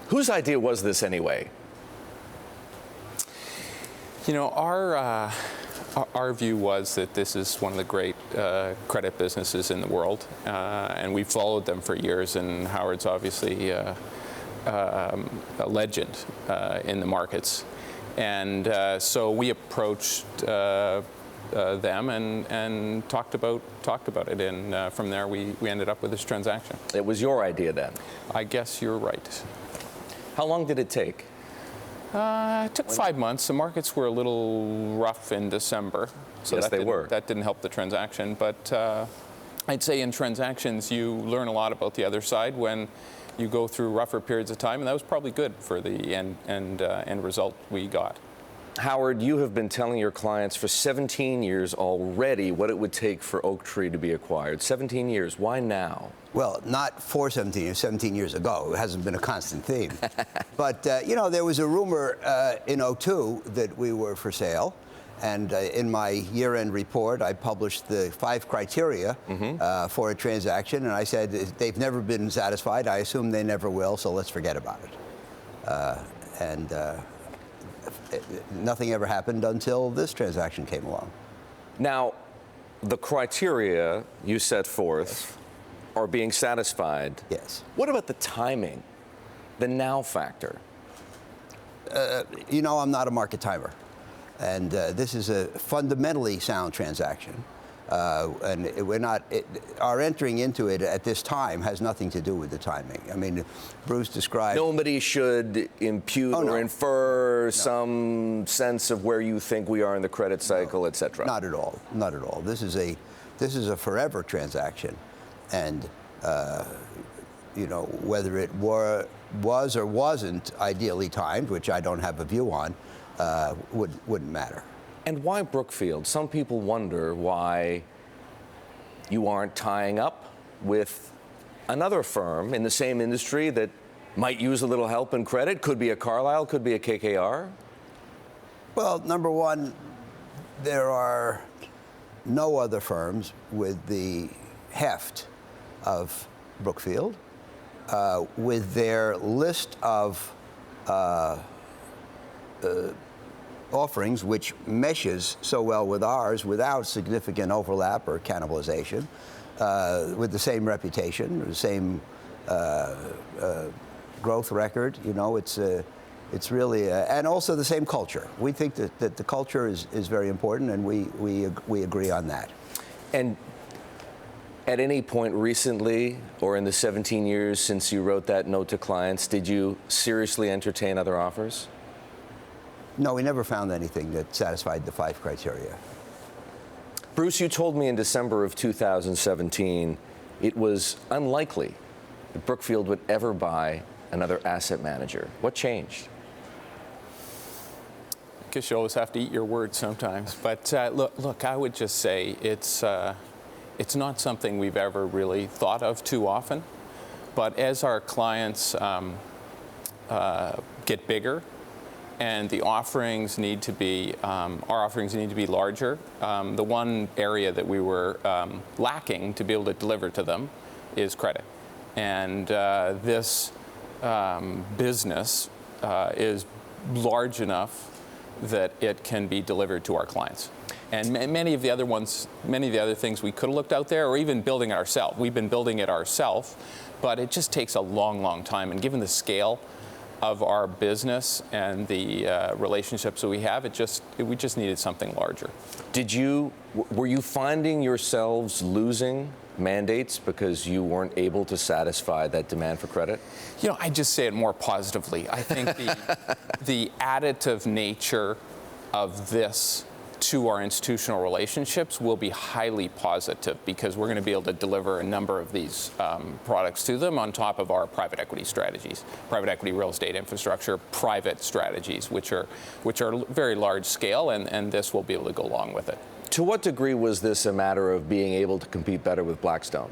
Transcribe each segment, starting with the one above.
Whose idea was this anyway? You know, our view was that this is one of the great credit businesses in the world, and we've followed them for years, and Howard's obviously a legend in the markets. And so we approached them and talked about it, and from there we ended up with this transaction. It was your idea then? I guess you're right. How long did it take? It took 5 months. The markets were a little rough in December, so yes, that didn't help the transaction. But I'd say in transactions you learn a lot about the other side when you go through rougher periods of time, and that was probably good for the end result we got. Howard, you have been telling your clients for 17 years already what it would take for Oaktree to be acquired. 17 years. Why now? Well, not for 17 years, 17 years ago. It hasn't been a constant theme. But, you know, there was a rumor in 2002 that we were for sale. And in my year-end report, I published the 5 criteria for a transaction. And I said, they've never been satisfied. I assume they never will, so let's forget about it. Nothing ever happened until this transaction came along. Now, the criteria you set forth are being satisfied. Yes. What about the timing, the now factor? You know, I'm not a market timer. And this is a fundamentally sound transaction. And we're not, our entering into it at this time has nothing to do with the timing. I mean, Bruce described... Nobody should impute or infer some sense of where you think we are in the credit cycle, et cetera. Not at all. Not at all. This is a forever transaction. And, you know, whether it was or wasn't ideally timed, which I don't have a view on, wouldn't matter. And why Brookfield? Some people wonder why you aren't tying up with another firm in the same industry that might use a little help and credit. Could be a Carlyle, could be a KKR. Well, number one, there are no other firms with the heft of Brookfield, with their list of offerings, which meshes so well with ours without significant overlap or cannibalization, with the same reputation, the same growth record. You know, it's really, and also the same culture. We think that the culture is very important, and we agree on that. And at any point recently, or in the 17 years since you wrote that note to clients, did you seriously entertain other offers? No, we never found anything that satisfied the 5 criteria. Bruce, you told me in December of 2017 it was unlikely that Brookfield would ever buy another asset manager. What changed? I guess you always have to eat your words sometimes. But look, I would just say it's not something we've ever really thought of too often. But as our clients get bigger, and the offerings need to be, our offerings need to be larger. The one area that we were lacking to be able to deliver to them is credit. And this business is large enough that it can be delivered to our clients. And many of the other things we could have looked out there, or even building it ourselves. We've been building it ourselves, but it just takes a long, long time. And given the scale of our business and the relationships that we have, we just needed something larger. Were you finding yourselves losing mandates because you weren't able to satisfy that demand for credit? You know, I just say it more positively. I think the additive nature of this to our institutional relationships will be highly positive, because we're going to be able to deliver a number of these products to them on top of our private equity strategies, private equity real estate infrastructure, private strategies, which are very large scale, and this will be able to go along with it. To what degree was this a matter of being able to compete better with Blackstone?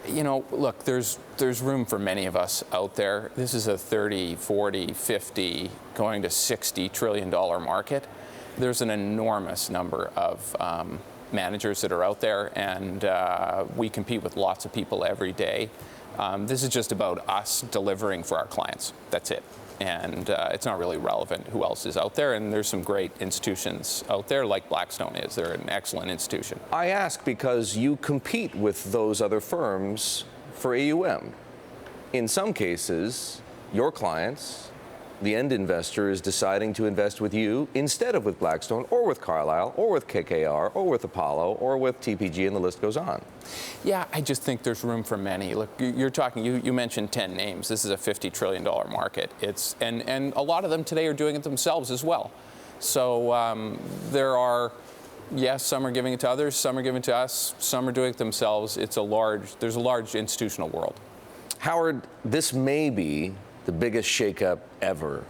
You know, look, there's room for many of us out there. This is a 30, 40, 50, going to $60 trillion market. There's an enormous number of managers that are out there, and we compete with lots of people every day. This is just about us delivering for our clients. That's it. And it's not really relevant who else is out there. And there's some great institutions out there, like Blackstone is. They're an excellent institution. I ask because you compete with those other firms for AUM. In some cases, your clients, the end investor, is deciding to invest with you instead of with Blackstone or with Carlyle or with KKR or with Apollo or with TPG, and the list goes on. Yeah, I just think there's room for many. Look, you're talking, you mentioned 10 names. This is a $50 trillion market. And a lot of them today are doing it themselves as well. So there are, yes, some are giving it to others, some are giving it to us, some are doing it themselves. There's a large institutional world. Howard, this may be the biggest shakeup ever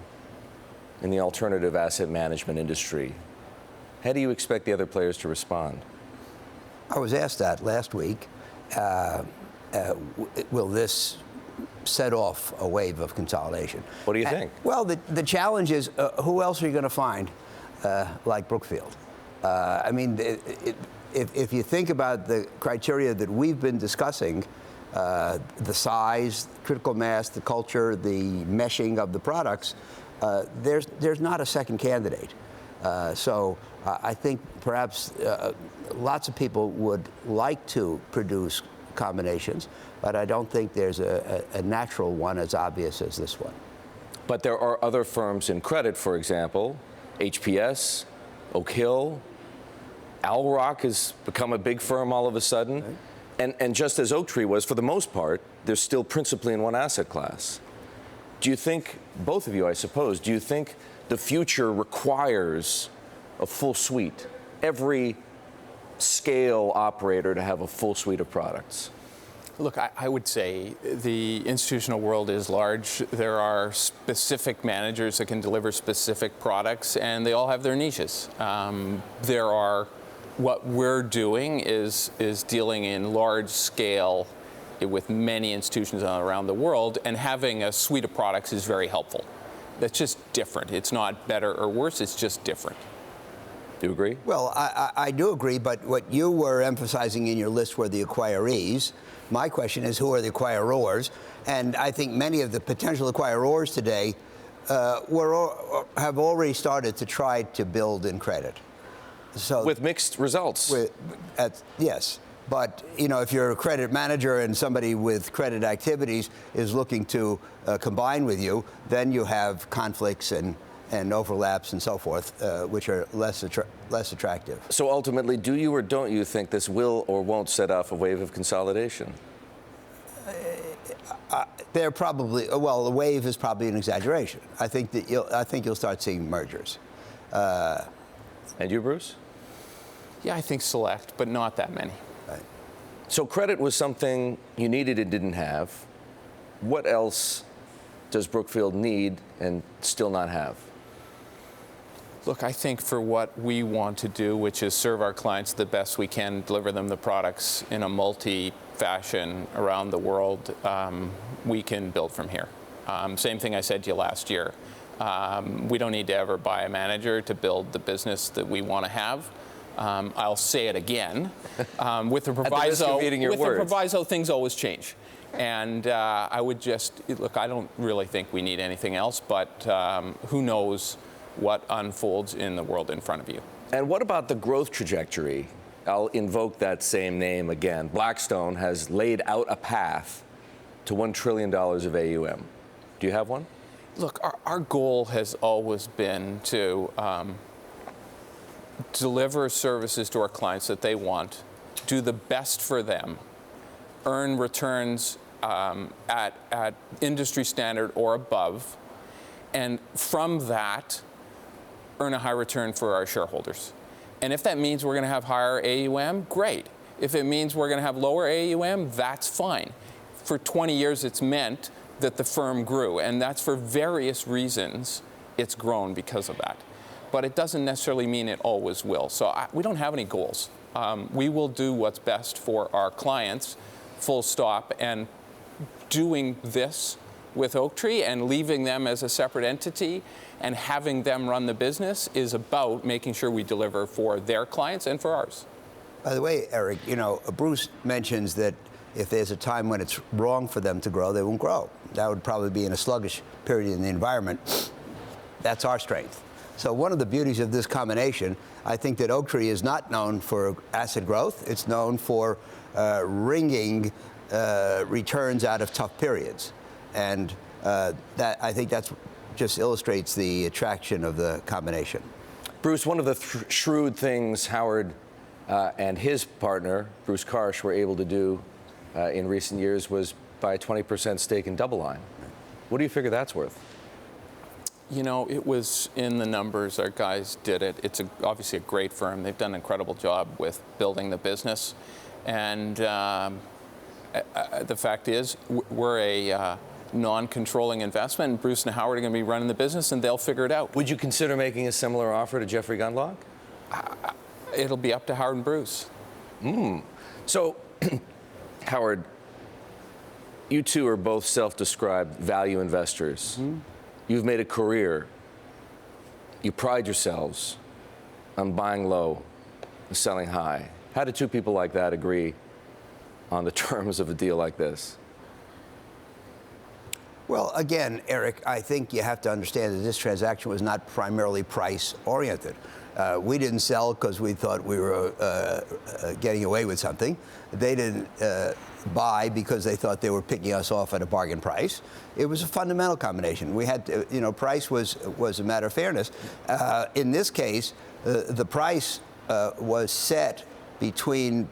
in the alternative asset management industry. How do you expect the other players to respond? I was asked that last week. Will this set off a wave of consolidation? What do you think? Well, the challenge is, who else are you going to find like Brookfield? I mean, if you think about the criteria that we've been discussing, the size, critical mass, the culture, the meshing of the products, there's not a second candidate. So I think perhaps lots of people would like to produce combinations, but I don't think there's a natural one as obvious as this one. But there are other firms in credit, for example, HPS, Oak Hill, Owl Rock has become a big firm all of a sudden. Right. And just as Oaktree was, for the most part, they're still principally in one asset class. Do you think, both of you, I suppose, do you think the future requires a full suite, every scale operator to have a full suite of products? Look, I would say the institutional world is large. There are specific managers that can deliver specific products, and they all have their niches. What we're doing is dealing in large scale with many institutions around the world, and having a suite of products is very helpful. That's just different. It's not better or worse, it's just different. Do you agree? Well, I do agree, but what you were emphasizing in your list were the acquirees. My question is, who are the acquirers? And I think many of the potential acquirers today have already started to try to build in credit. So, with mixed results. Yes. But, you know, if you're a credit manager and somebody with credit activities is looking to combine with you, then you have conflicts and overlaps and so forth, which are less attractive. So ultimately, do you or don't you think this will or won't set off a wave of consolidation? They're probably, well, the wave is probably an exaggeration. I think that you'll start seeing mergers. And you, Bruce? Yeah, I think select, but not that many. Right. So credit was something you needed and didn't have. What else does Brookfield need and still not have? Look, I think for what we want to do, which is serve our clients the best we can, deliver them the products in a multi-fashion around the world, we can build from here. Same thing I said to you last year. We don't need to ever buy a manager to build the business that we want to have. I'll say it again. With the proviso, things always change. And I would just, look, I don't really think we need anything else, but who knows what unfolds in the world in front of you. And what about the growth trajectory? I'll invoke that same name again. Blackstone has laid out a path to $1 trillion of AUM. Do you have one? Look, our goal has always been to deliver services to our clients that they want, do the best for them, earn returns at industry standard or above, and from that, earn a high return for our shareholders. And if that means we're going to have higher AUM, great. If it means we're going to have lower AUM, that's fine. For 20 years, it's meant that the firm grew, and that's for various reasons it's grown because of that. But it doesn't necessarily mean it always will. So we don't have any goals. We will do what's best for our clients, full stop, and doing this with Oaktree and leaving them as a separate entity and having them run the business is about making sure we deliver for their clients and for ours. By the way, Erik, you know, Bruce mentions that if there's a time when it's wrong for them to grow, they won't grow. That would probably be in a sluggish period in the environment. That's our strength. So one of the beauties of this combination, I think that Oaktree is not known for asset growth. It's known for wringing returns out of tough periods. And that, I think that's just illustrates the attraction of the combination. Bruce, one of the shrewd things Howard and his partner, Bruce Karsh, were able to do in recent years was buy a 20% stake in DoubleLine. What do you figure that's worth? You know, it was in the numbers. Our guys did it. It's obviously a great firm. They've done an incredible job with building the business. And the fact is, we're a non-controlling investment, and Bruce and Howard are going to be running the business, and they'll figure it out. Would you consider making a similar offer to Jeffrey Gundlach? It'll be up to Howard and Bruce. So, Howard, you two are both self-described value investors. You've made a career. You pride yourselves on buying low and selling high. How do two people like that agree on the terms of a deal like this? Well, again, Erik, I think you have to understand that this transaction was not primarily price-oriented. We didn't sell because we thought we were getting away with something. They didn't buy because they thought they were picking us off at a bargain price. It was a fundamental combination. We had to, price was a matter of fairness. In this case, the price was set between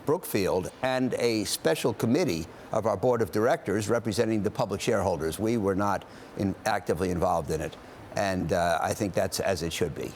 Brookfield and a special committee of our board of directors representing the public shareholders. We were not actively involved in it, and I think that's as it should be.